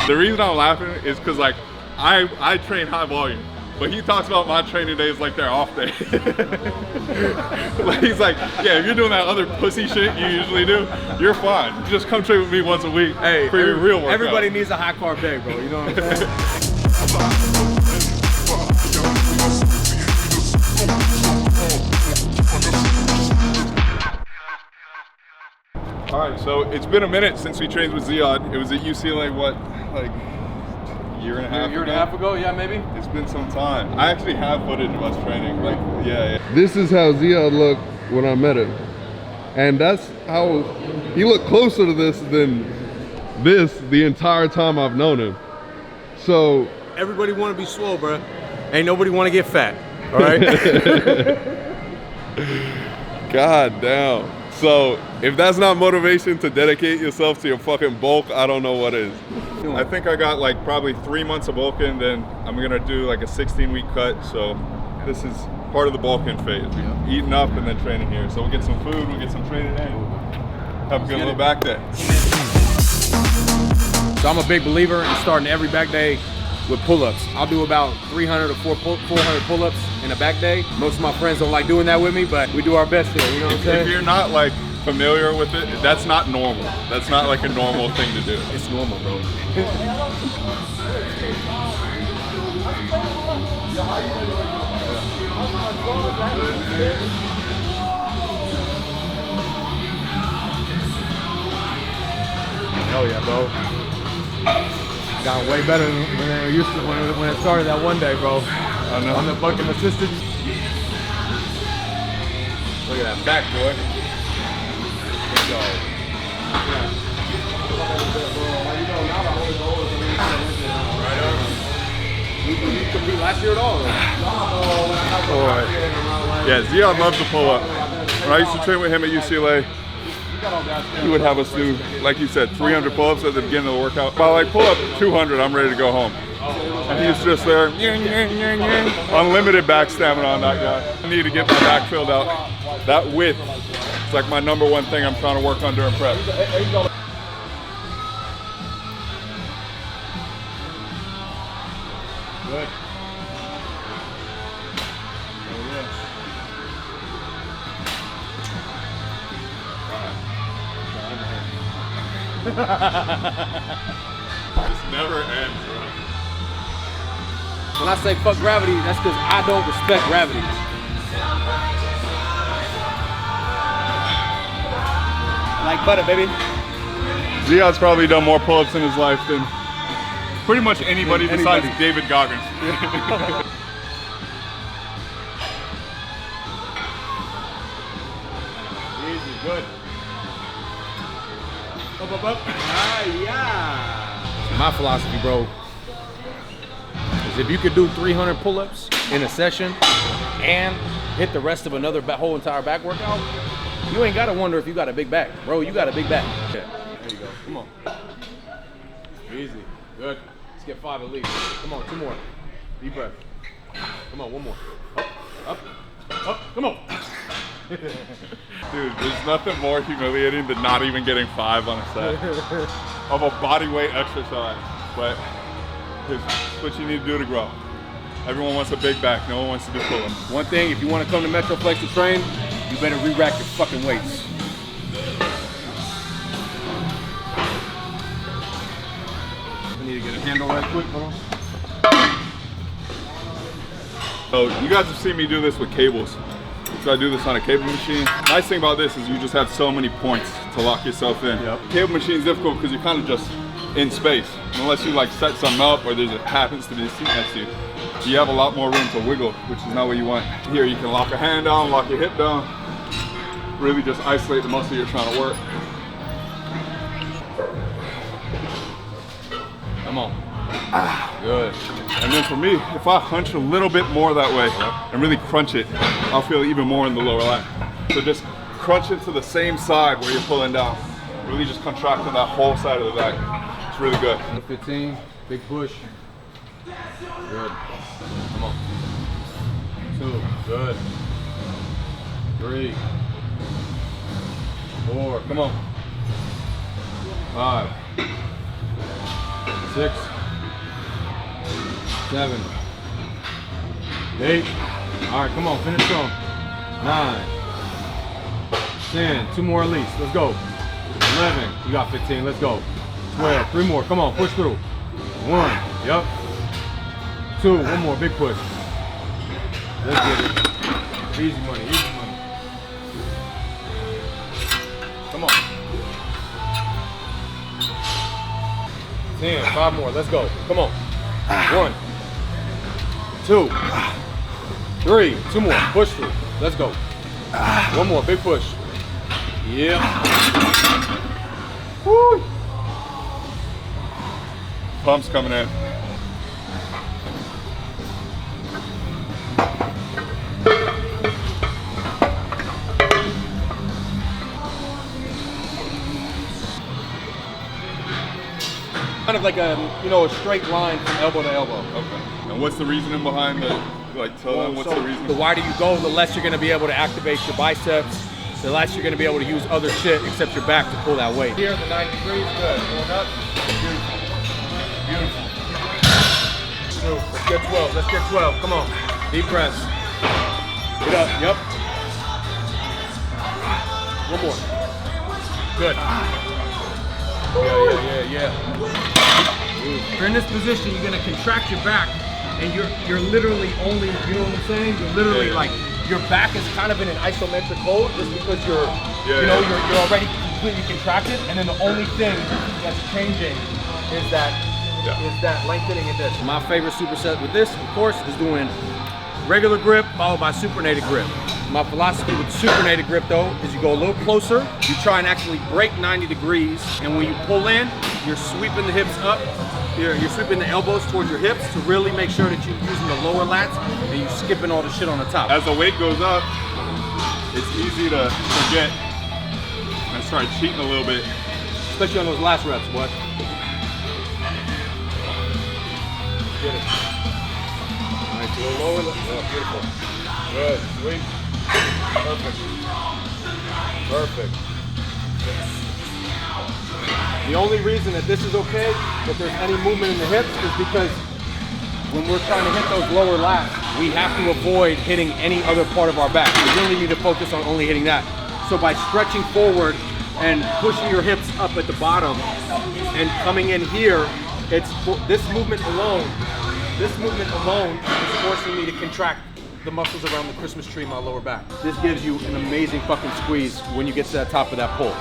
The reason I'm laughing is because like I train high volume, but he talks about my training days like they're off day. Like he's like, yeah, if you're doing that other pussy shit you usually do, you're fine. You just come train with me once a week for your real workout. Everybody needs a high carb day, bro. You know what I'm saying? All right, so it's been a minute since we trained with Ziad. It was at UCLA, what, like a year and a half ago? Yeah, maybe. It's been some time. I actually have footage of us training, like, yeah. This is how Ziad looked when I met him. And that's how, he looked closer to this than this the entire time I've known him. So. Everybody want to be swole, bro. Ain't nobody want to get fat, all right? God damn. So if that's not motivation to dedicate yourself to your fucking bulk, I don't know what is. I think I got like probably 3 months of bulking, then I'm gonna do like a 16-week cut. So this is part of the bulking phase. Yeah. Eating up and then training here. So we'll get some food, we'll get some training in. Have a good little back day. So I'm a big believer in starting every back day with pull-ups. I'll do about 300 to 400 pull-ups in a back day. Most of my friends don't like doing that with me, but we do our best here, you know what I'm saying? If you're not like familiar with it, that's not normal. That's not like a normal thing to do. It's normal, bro. Hell yeah, bro. Got way better than when it used to when it started that one day, bro. I know. I'm the fucking assistant. Look at that back, boy. Let's go. You compete last year at all? Boy. Yeah, Ziad loves to pull up. When I used to train with him at UCLA, he would have us do, like you said, 300 pull-ups at the beginning of the workout. By like pull up 200, I'm ready to go home. And he's just there, unlimited back stamina on that guy. I need to get my back filled out. That width, it's like my #1 thing I'm trying to work on during prep. Good. This never ends, bro. When I say fuck gravity, that's because I don't respect gravity. Like butter, baby. Ziad's probably done more pull-ups in his life than pretty much anybody besides David Goggins. Easy, good. Up. Yeah. My philosophy, bro, is if you could do 300 pull-ups in a session and hit the rest of another whole entire back workout, you ain't gotta wonder if you got a big back, bro. You got a big back. Yeah. There you go. Come on. Easy. Good. Let's get 5 at least. Come on, 2 more. Deep breath. Come on, 1 more. Up. Come on. Dude, there's nothing more humiliating than not even getting 5 on a set of a body weight exercise. But it's what you need to do to grow. Everyone wants a big back. No one wants to do pull-ups. One thing, if you want to come to Metroplex to train, you better re-rack your fucking weights. I need to get a handle right quick, hold on. So you guys have seen me do this with cables. So I do this on a cable machine. Nice thing about this is you just have so many points to lock yourself in. Yep. Cable machine's difficult because you're kind of just in space. Unless you like set something up or it happens to be a seat next to you. You have a lot more room to wiggle, which is not what you want. Here you can lock a hand down, lock your hip down. Really just isolate the muscle you're trying to work. Come on. Good. And then for me, if I hunch a little bit more that way and really crunch it, I'll feel even more in the lower leg. So just crunch it to the same side where you're pulling down. Really just contracting that whole side of the back. It's really good. 15, big push. Good. Come on. 2, good. 3, 4, come on. 5, 6, 7, 8. All right, come on, finish strong. 9, 10, 2 more at least. Let's go. 11, you got 15. Let's go. 12, 3 more. Come on, push through. 1, yep. 2, 1 more, big push. Let's get it. Easy money, easy money. Come on. 10, 5 more, let's go. Come on. 1, 2, 3, 2 more, push through. Let's go. 1 more, big push. Yeah. Woo! Pumps coming in. Kind of like a, you know, a straight line from elbow to elbow. Okay. And what's the reasoning behind the, like, tell them what's the reason? The wider you go, the less you're going to be able to activate your biceps, the less you're going to be able to use other shit except your back to pull that weight. Here, the 90 degrees, good. Going up. Beautiful. Beautiful. Let's get 12. Let's get 12. Come on. Deep press. Get up. Yep. 1 more. Good. Yeah. If you're in this position, you're gonna contract your back, and you're literally only, you know what I'm saying? You're literally like, your back is kind of in an isometric hold just because you're already completely contracted, and then the only thing that's changing is that lengthening in this. My favorite superset with this, of course, is doing regular grip followed by supinated grip. My philosophy with supinated grip though is you go a little closer, you try and actually break 90 degrees, and when you pull in, you're sweeping the hips up, you're sweeping the elbows towards your hips to really make sure that you're using the lower lats and you're skipping all the shit on the top. As the weight goes up, it's easy to forget and start cheating a little bit. Especially on those last reps, what? Get it. Nice, a little lower. Oh, beautiful. Good, sweet. Perfect. Perfect. The only reason that this is okay, that there's any movement in the hips, is because when we're trying to hit those lower lats, we have to avoid hitting any other part of our back. We really need to focus on only hitting that. So by stretching forward and pushing your hips up at the bottom and coming in here, it's this movement alone is forcing me to contract the muscles around the Christmas tree in my lower back. This gives you an amazing fucking squeeze when you get to the top of that pull.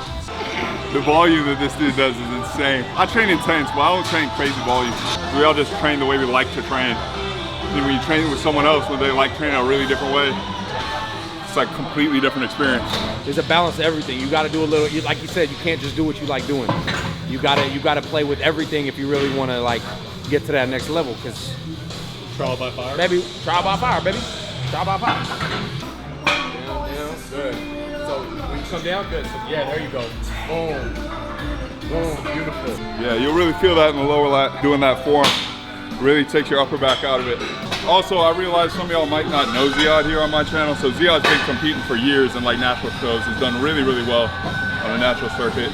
The volume that this dude does is insane. I train intense, but I don't train crazy volume. We all just train the way we like to train. And when you train with someone else, when they like training a really different way, it's like a completely different experience. There's a balance to everything. You gotta do a little, like you said, you can't just do what you like doing. You gotta play with everything if you really wanna like get to that next level, because Trial by fire. Baby, trial by fire, baby. Trial by fire. Down, good. So when you come down, good. So yeah, there you go. Boom. Boom, beautiful. Yeah, you'll really feel that in the lower lat, doing that form. Really takes your upper back out of it. Also, I realize some of y'all might not know Ziad here on my channel. So Ziad's been competing for years in like natural shows. He's done really, really well on the natural circuit.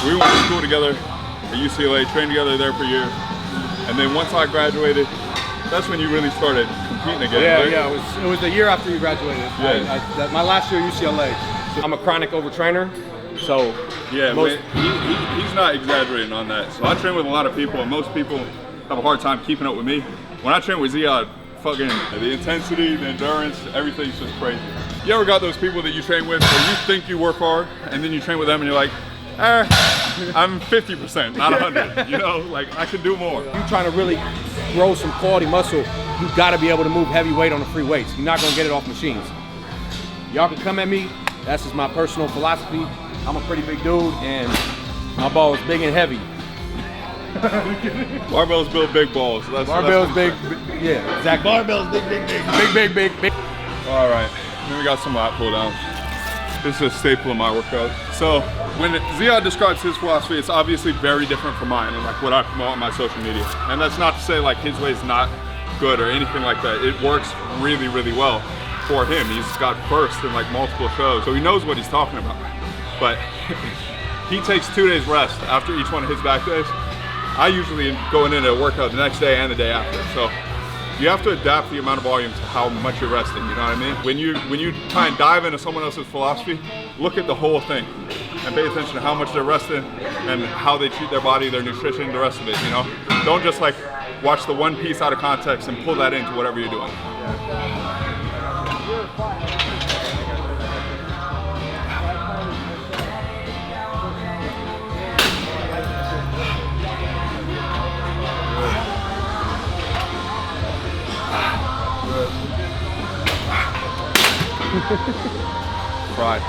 We went to school together at UCLA, trained together there for years. And then once I graduated, that's when you really started competing again. Yeah, right? yeah, it was the year after you graduated. Yeah. My last year at UCLA. I'm a chronic overtrainer, so yeah, he's not exaggerating on that. So I train with a lot of people, and most people have a hard time keeping up with me. When I train with Ziad, fucking the intensity, the endurance, everything's just crazy. You ever got those people that you train with where you think you work hard, and then you train with them and you're like, I'm 50%, not 100. You know, like I could do more. If you're trying to really grow some quality muscle, you gotta be able to move heavy weight on the free weights. You're not gonna get it off machines. Y'all can come at me. That's just my personal philosophy. I'm a pretty big dude, and my ball is big and heavy. Barbells build big balls. So Barbells big, yeah, exactly. Barbells big. Big. All right, then we got some lat pull downs. This is a staple of my workout. So when Ziad describes his philosophy, it's obviously very different from mine and like what I promote on my social media. And that's not to say like his way is not good or anything like that. It works really, really well for him. He's got first in like multiple shows, so he knows what he's talking about. But he takes 2 days rest after each one of his back days. I usually going into a workout the next day and the day after. So you have to adapt the amount of volume to how much you're resting, you know what I mean? When you try and dive into someone else's philosophy, look at the whole thing and pay attention to how much they're resting and how they treat their body, their nutrition, the rest of it, you know? Don't just like watch the one piece out of context and pull that into whatever you're doing. Fried.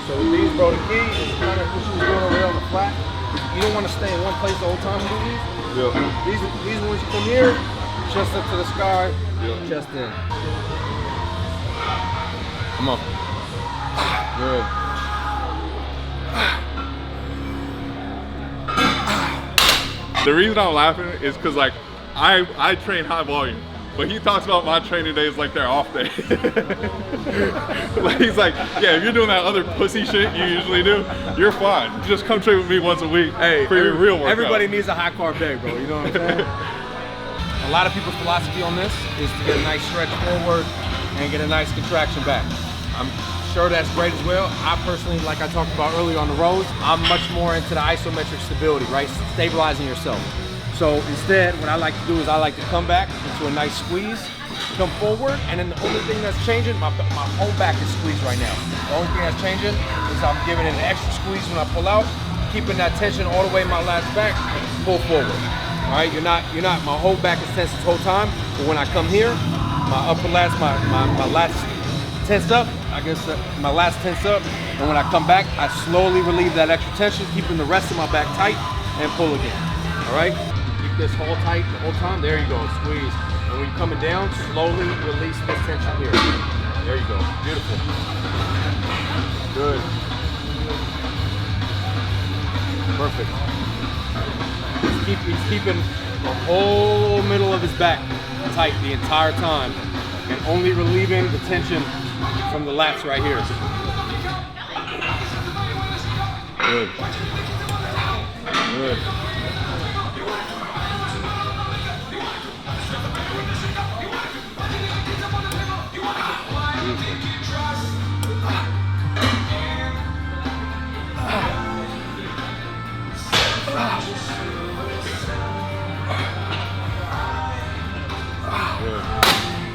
So with these, bro, the key is kind of what you was doing over there on the flat. You don't want to stay in one place the whole time and do these. Yeah. These ones you come here, chest up to the sky, chest in. Come on. Good. The reason I'm laughing is because like I train high volume, but he talks about my training days like they're off day. Like he's like, yeah, if you're doing that other pussy shit you usually do, you're fine. Just come train with me once a week for your real workout. Everybody needs a high carb day, bro. You know what I'm saying? A lot of people's philosophy on this is to get a nice stretch forward and get a nice contraction back. I'm sure that's great as well. I personally, like I talked about earlier on the rows, I'm much more into the isometric stability, right? Stabilizing yourself. So instead, what I like to do is I like to come back into a nice squeeze, come forward, and then the only thing that's changing, my whole back is squeezed right now. The only thing that's changing is I'm giving it an extra squeeze when I pull out, keeping that tension all the way in my lats back, pull forward. All right, you're not, my whole back is tense this whole time, but when I come here, my upper lats, my lats tense up, I guess my lats tense up, and when I come back, I slowly relieve that extra tension, keeping the rest of my back tight, and pull again, all right? Keep this whole tight the whole time, there you go, squeeze. And when you're coming down, slowly release this tension here. There you go, beautiful. Good. Perfect. He's keeping the whole middle of his back tight the entire time and only relieving the tension from the lats right here. Good. Good.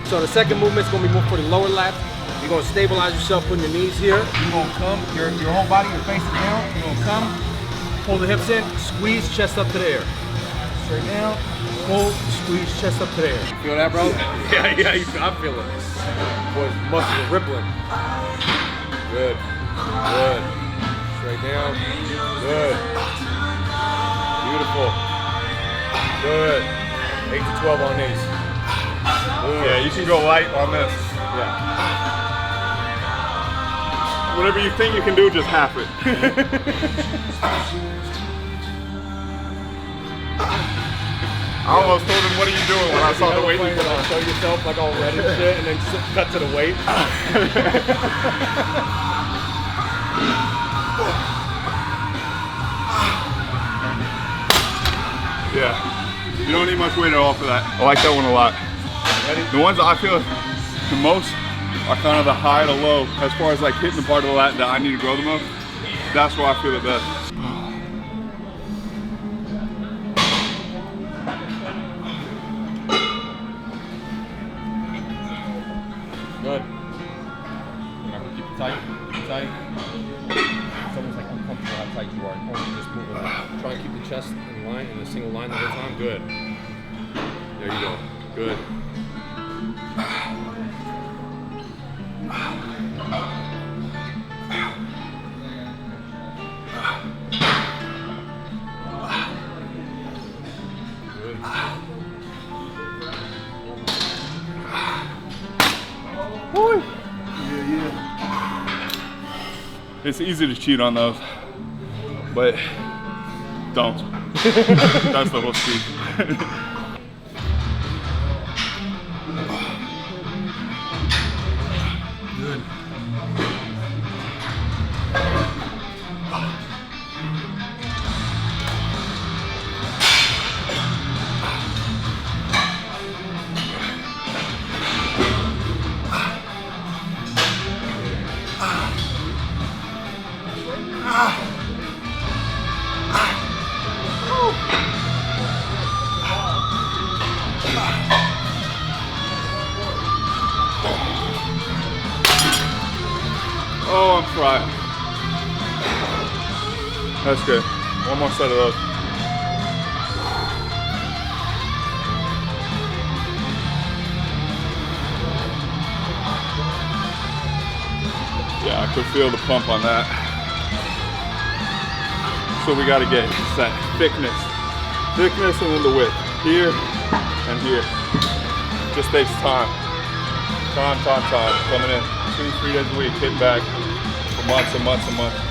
So the second movement is going to be more for the lower lats. You're going to stabilize yourself, putting your knees here. You're going to come, your whole body, you're facing down. You're going to come, pull the hips in, squeeze chest up to the air. Straight down, pull, squeeze chest up to the air. You feel that, bro? Yeah, I feel it. Boy, muscles are rippling. Good, good. Straight down, good. Beautiful. Good. 8 to 12 on these. Good. Yeah, you can go light on this. Yeah. Whatever you think you can do, just half it. I almost told him, what are you doing when I saw the weight? Show yourself like all red and shit, and then cut to the weight. Yeah. You don't need much weight at all for that. I like that one a lot. Ready? The ones that I feel the most are kind of the high to low as far as like hitting the part of the lat that I need to grow the most. That's where I feel the best. Good. Remember, keep it tight, keep it tight. It's almost like uncomfortable how tight you are. Only just move it. Try and keep the chest in line, in a single line the whole time. Good. There you go. Good. Woo. It's easy to cheat on those, but don't. That's the whole speed. Good. Oh, I'm fried. That's good. One more set of those. Yeah, I could feel the pump on that. So we gotta get that thickness. Thickness and then the width. Here and here. Just takes time. Time. Coming in 2-3 days a week, hitting back for months and months and months.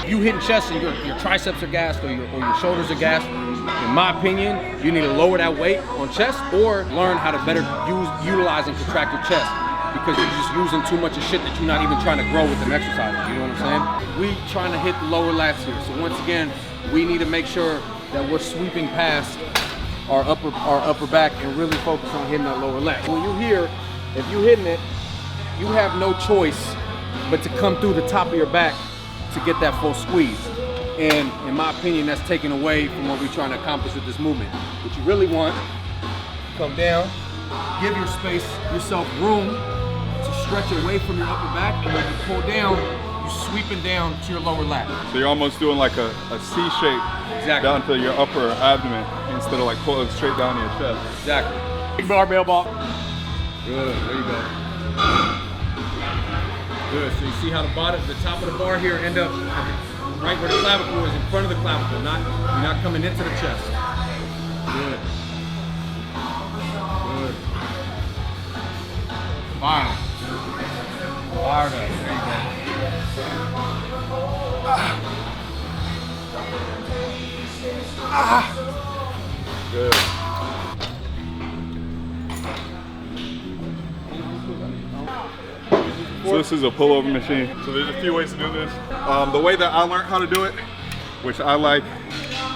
You hitting chest and your triceps are gassed or your shoulders are gassed. In my opinion, you need to lower that weight on chest or learn how to better utilize and contract your chest, because you're just using too much of shit that you're not even trying to grow with them exercises. You know what I'm saying? We trying to hit the lower lats here. So once again, we need to make sure that we're sweeping past our upper back and really focus on hitting that lower lat. When you're here, if you're hitting it, you have no choice but to come through the top of your back to get that full squeeze. And in my opinion, that's taken away from what we're trying to accomplish with this movement. What you really want, come down, give yourself room to stretch away from your upper back, and when you pull down, you're sweeping down to your lower lat. So you're almost doing like a C shape down to your upper abdomen instead of like pulling straight down to your chest. Exactly. Big barbell ball. Good, there you go. Good, so you see how the top of the bar here end up right where the clavicle is, in front of the clavicle, you're not coming into the chest. Good. Good. Fire. Fire there you go. Good. So this is a pullover machine. So there's a few ways to do this. The way that I learned how to do it, which I like,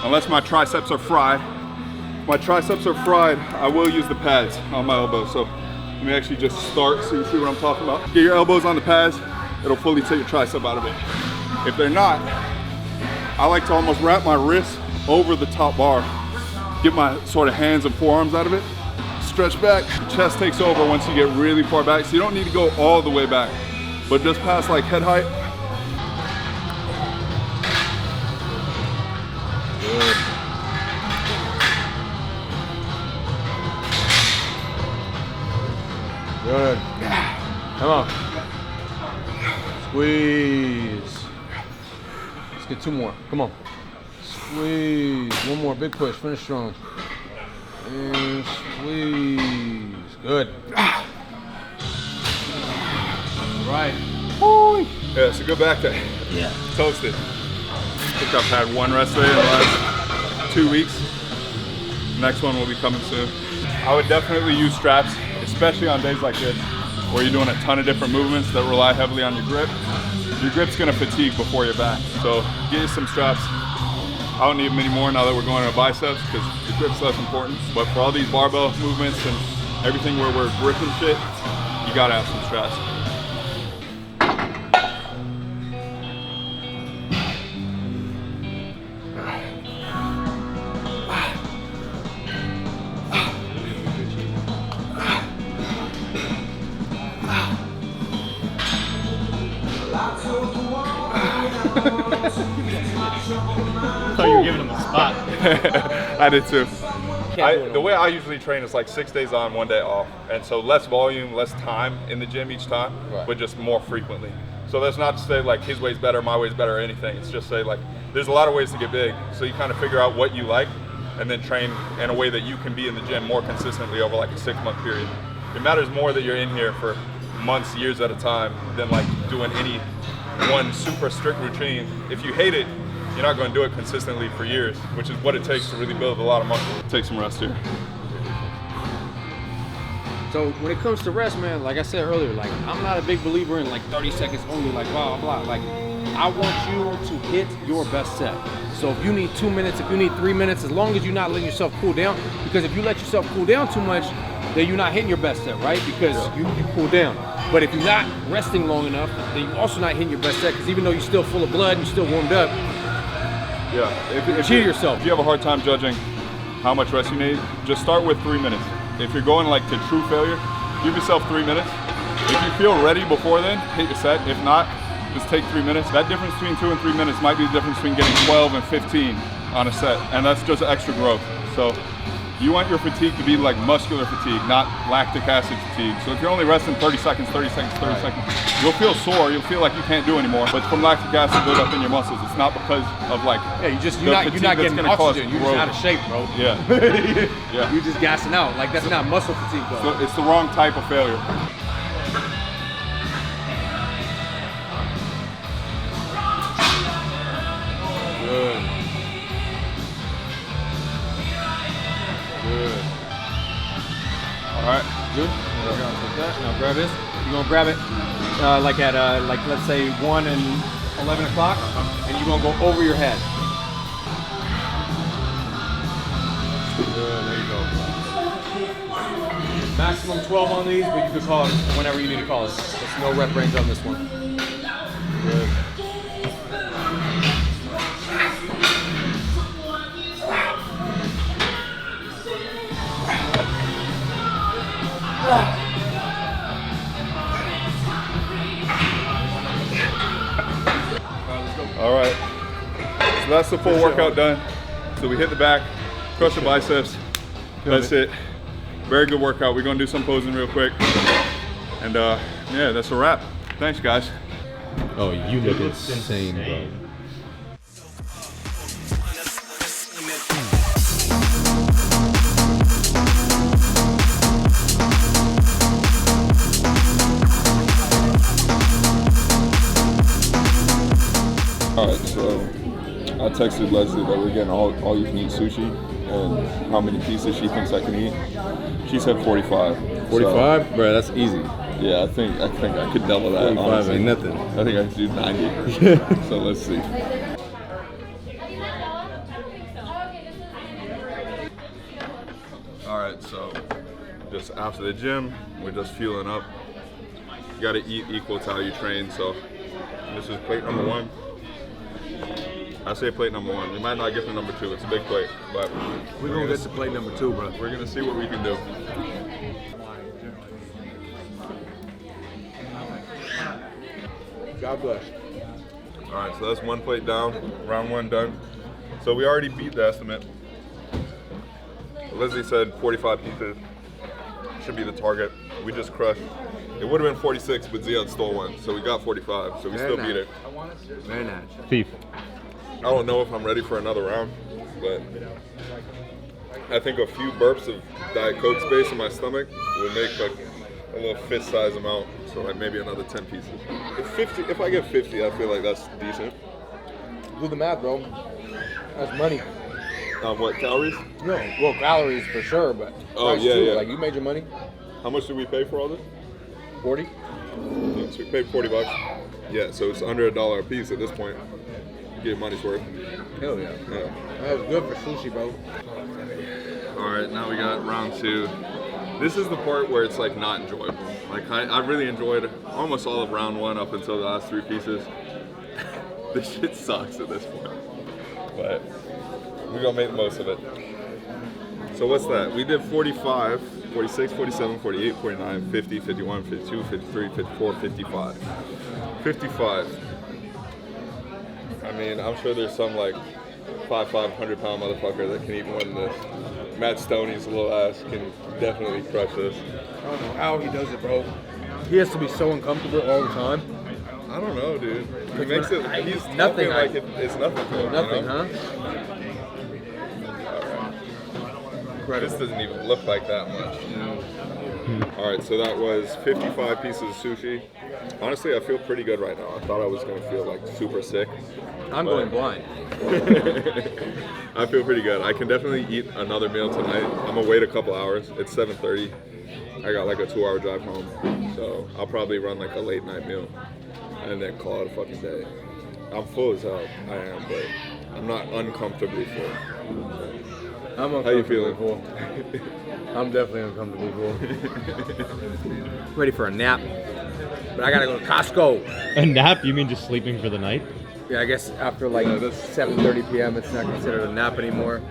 unless my triceps are fried. My triceps are fried, I will use the pads on my elbows. So let me actually just start so you see what I'm talking about. Get your elbows on the pads, it'll fully take your tricep out of it. If they're not, I like to almost wrap my wrists over the top bar, get my sort of hands and forearms out of it, stretch back, chest takes over once you get really far back. So you don't need to go all the way back, but just past like head height. Good. Good. Come on. Squeeze. Let's get two more. Come on. Squeeze. One more. Big push. Finish strong. And squeeze. Good. Right. Yeah, it's a good back day. Yeah. Toasted. I think I've had one rest day in the last 2 weeks. Next one will be coming soon. I would definitely use straps, especially on days like this, where you're doing a ton of different movements that rely heavily on your grip. Your grip's gonna fatigue before your back. So get you some straps. I don't need many more now that we're going to biceps because the grip's less important. But for all these barbell movements and everything where we're gripping shit, you gotta have some straps. I thought you were giving him a spot. I did too. The way I usually train is like 6 days on, 1 day off. And so less volume, less time in the gym each time, but just more frequently. So that's not to say like his way's better, my way's better or anything. It's just say like, there's a lot of ways to get big. So you kind of figure out what you like and then train in a way that you can be in the gym more consistently over like a 6-month period. It matters more that you're in here for months, years at a time than like doing any one super strict routine. If you hate it, you're not going to do it consistently for years, which is what it takes to really build a lot of muscle. Take some rest here. So when it comes to rest, man, like I said earlier, like I'm not a big believer in like 30 seconds only, like blah, blah, blah. Like I want you to hit your best set. So if you need 2 minutes, if you need 3 minutes, as long as you're not letting yourself cool down, because if you let yourself cool down too much, then you're not hitting your best set, right? Because you cool down. But if you're not resting long enough, then you're also not hitting your best set, because even though you're still full of blood and you're still warmed up, if cheer yourself. If you have a hard time judging how much rest you need, just start with 3 minutes. If you're going like to true failure, give yourself 3 minutes. If you feel ready before then, hit your set. If not, just take 3 minutes. That difference between 2 and 3 minutes might be the difference between getting 12 and 15 on a set, and that's just extra growth. So you want your fatigue to be like muscular fatigue, not lactic acid fatigue. So if you're only resting 30 seconds, 30 seconds, 30 seconds, you'll feel sore, you'll feel like you can't do anymore. But from lactic acid buildup in your muscles, it's not because of like you're not getting oxygen. You're just out of shape, bro. Yeah. Yeah. You're just gassing out. Like, that's not muscle fatigue, though. So it's the wrong type of failure. Good. Good. All right. Good. Now grab this. You're gonna grab it like at like let's say 1 and 11 o'clock, and you're gonna go over your head. Good. There you go. Maximum 12 on these, but you can call it whenever you need to call it. There's no rep range on this one. Good. All right, so that's the full workout done. So we hit the back, crush the biceps. That's it. Very good workout. We're gonna do some posing real quick. And yeah, that's a wrap. Thanks, guys. Oh, you look insane, bro. All right, so I texted Leslie that we're getting all you can eat sushi and how many pieces she thinks I can eat. She said 45. 45? So, bro, that's easy. yeah, I think I could double that. 45 honestly. ain't nothing. I think I could do 90. So let's see. All right, so just after the gym, we're just fueling up. You gotta eat equal to how you train. So this is plate number 1. I say plate number 1. You might not get to number 2. It's a big plate, but We're gonna get to plate number 2, bro. we're gonna see what we can do. God bless. All right, so that's 1 plate down. Round 1 done. So we already beat the estimate. Leslie said 45 pieces should be the target. We just crushed. It would have been 46, but Ziad stole one, so we got 45. So we still beat it. Very nice. Thief. I don't know if I'm ready for another round, but I think a few burps of Diet Coke space in my stomach will make like a little fist-size amount. So like maybe another 10 pieces. If I get 50, I feel like that's decent. Do the math, bro. That's money. What, calories? No, well, calories for sure, but Oh, price yeah, too. yeah. Like, you made your money. How much did we pay for all this? 40. So we paid 40 bucks. Yeah, so it's under $1 a piece at this point. You get your money's worth. Hell yeah. Yeah. That was good for sushi, bro. All right, now we got round 2. This is the part where it's like not enjoyable. Like I really enjoyed almost all of round 1 up until the last 3 pieces. This shit sucks at this point, but we're gonna make the most of it. So what's that? We did 45, 46, 47, 48, 49, 50, 51, 52, 53, 54, 55. 55. I mean, I'm sure there's some like 500-pound motherfucker that can eat more than this. Matt Stoney's little ass can definitely crush this. I don't know how he does it, bro. He has to be so uncomfortable all the time. I don't know, dude. He makes it. He's Nothing, talking like it's nothing to him. Nothing, you know? huh? This doesn't even look like that much. All right, so that was 55 pieces of sushi. Honestly, I feel pretty good right now. I thought I was gonna feel like super sick. I'm going blind. I feel pretty good. I can definitely eat another meal tonight. I'm gonna wait a couple hours. It's 7:30. I got like a 2-hour drive home, so I'll probably run like a late night meal and then call it a fucking day. I'm full as hell. I am, but I'm not uncomfortably full. I'm How you feeling? I'm definitely uncomfortable, bro. Ready for a nap, but I gotta go to Costco. A nap? You mean just sleeping for the night? Yeah, I guess after like 7:30 p.m. it's not considered a nap anymore.